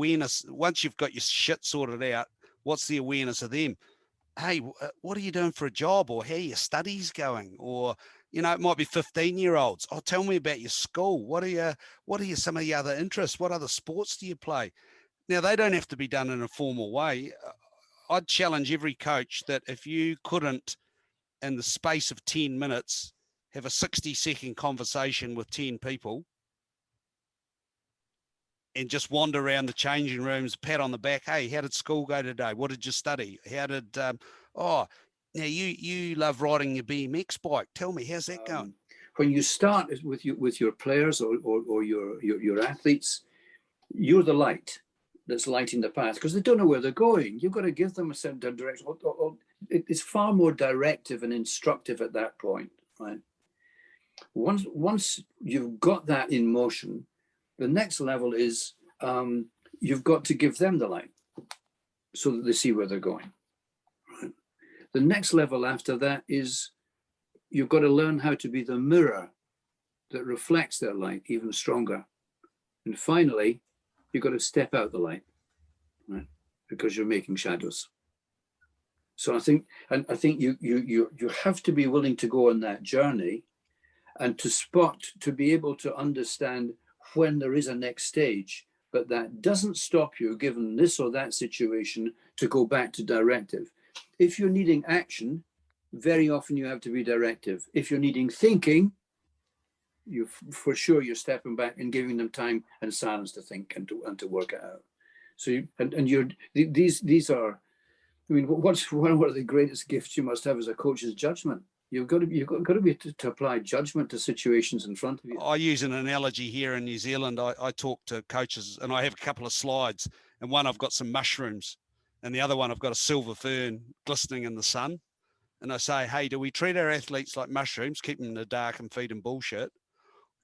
awareness, once you've got your shit sorted out, what's the awareness of them? Hey, what are you doing for a job? Or how are your studies going? Or, you know, it might be 15-year-olds. Oh, tell me about your school. What are some of the other interests? What other sports do you play? Now, they don't have to be done in a formal way. I'd challenge every coach that if you couldn't, in the space of 10 minutes, have a 60-second conversation with 10 people and just wander around the changing rooms, pat on the back. Hey, how did school go today? What did you study? How did, now you love riding your BMX bike. Tell me, how's that going? When you start with your players or your athletes, you're the light that's lighting the path, because they don't know where they're going. You've got to give them a certain direction. It's far more directive and instructive at that point, right? Once you've got that in motion, the next level is you've got to give them the light so that they see where they're going. Right? The next level after that is you've got to learn how to be the mirror that reflects their light even stronger. And finally, you've got to step out the light, right? Because you're making shadows. So I think you have to be willing to go on that journey and to be able to understand when there is a next stage, but that doesn't stop you, given this or that situation, to go back to directive. If you're needing action, very often you have to be directive. If you're needing thinking, for sure you're stepping back and giving them time and silence to think and to work it out. So these are, I mean, what's one of the greatest gifts you must have as a coach is judgment. You've got to be to apply judgment to situations in front of you. I use an analogy here in New Zealand. I talk to coaches and I have a couple of slides, and one I've got some mushrooms and the other one I've got a silver fern glistening in the sun. And I say, hey, do we treat our athletes like mushrooms, keep them in the dark and feed them bullshit?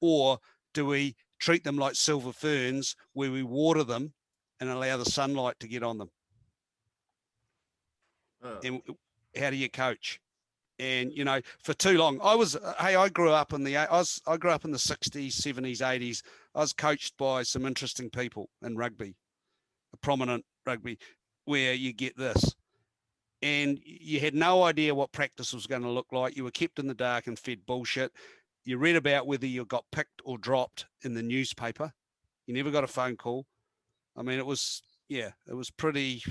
Or do we treat them like silver ferns where we water them and allow the sunlight to get on them? And how do you coach? And, you know, for too long, I grew up in the 60s, 70s, 80s. I was coached by some interesting people in rugby, a prominent rugby, where you get this. And you had no idea what practice was going to look like. You were kept in the dark and fed bullshit. You read about whether you got picked or dropped in the newspaper. You never got a phone call. I mean, it was pretty,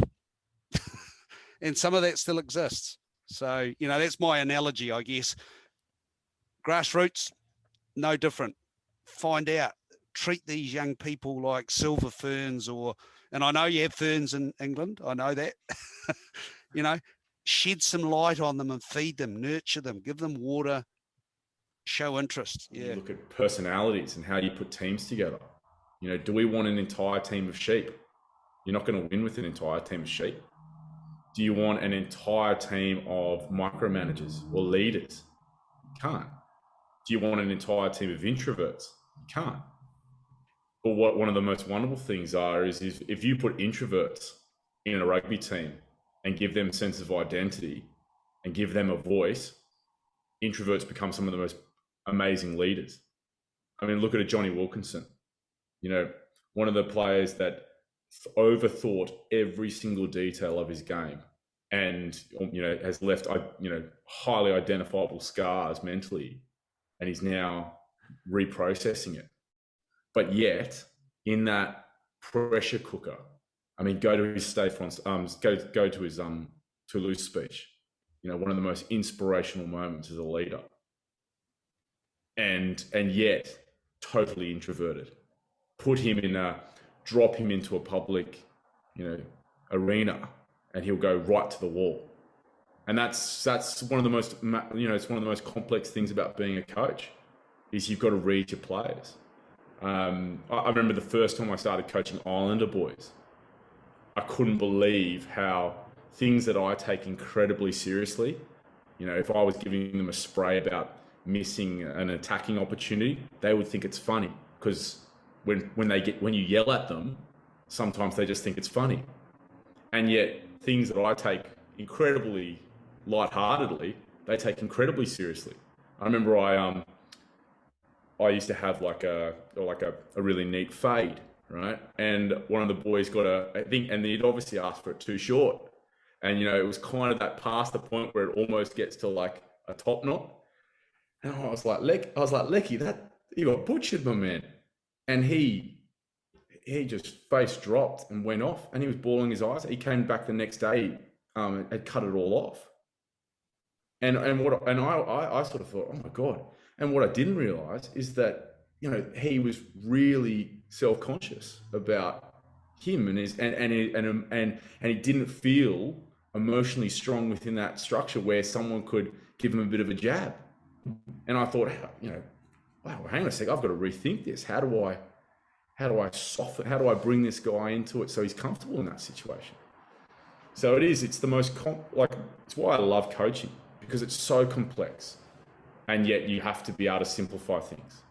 and some of that still exists. So, you know, that's my analogy, I guess. Grassroots, no different. Find out, treat these young people like silver ferns, and I know you have ferns in England. I know that, you know, shed some light on them and feed them, nurture them, give them water, show interest. Yeah. You look at personalities and how you put teams together. You know, do we want an entire team of sheep? You're not going to win with an entire team of sheep. Do you want an entire team of micromanagers or leaders? You can't. Do you want an entire team of introverts? You can't. But what one of the most wonderful things is if you put introverts in a rugby team and give them a sense of identity and give them a voice, introverts become some of the most amazing leaders. I mean, look at a Johnny Wilkinson, you know, one of the players that overthought every single detail of his game and, you know, has left, you know, highly identifiable scars mentally, and he's now reprocessing it. But yet in that pressure cooker, I mean, go to his go to his Toulouse speech, you know, one of the most inspirational moments as a leader, and yet totally introverted. Drop him into a public, you know, arena, and he'll go right to the wall. And that's one of the most, you know, it's one of the most complex things about being a coach, is you've got to read your players. I remember the first time I started coaching Islander boys, I couldn't believe how things that I take incredibly seriously, you know, if I was giving them a spray about missing an attacking opportunity, they would think it's funny, because when you yell at them, sometimes they just think it's funny. And yet things that I take incredibly lightheartedly, they take incredibly seriously. I remember I used to have like a really neat fade, right? And one of the boys got and he'd obviously asked for it too short. And, you know, it was kind of that past the point where it almost gets to like a top knot. And I was like, Lecky, that you got butchered, my man. And he just face dropped and went off, and he was bawling his eyes. He came back the next day, and cut it all off. And I sort of thought, oh my God. And what I didn't realize is that, you know, he was really self-conscious about him and he didn't feel emotionally strong within that structure where someone could give him a bit of a jab. And I thought, you know, wow, hang on a sec, I've got to rethink this. How do I bring this guy into it so he's comfortable in that situation? So it's the most, it's why I love coaching, because it's so complex. And yet you have to be able to simplify things.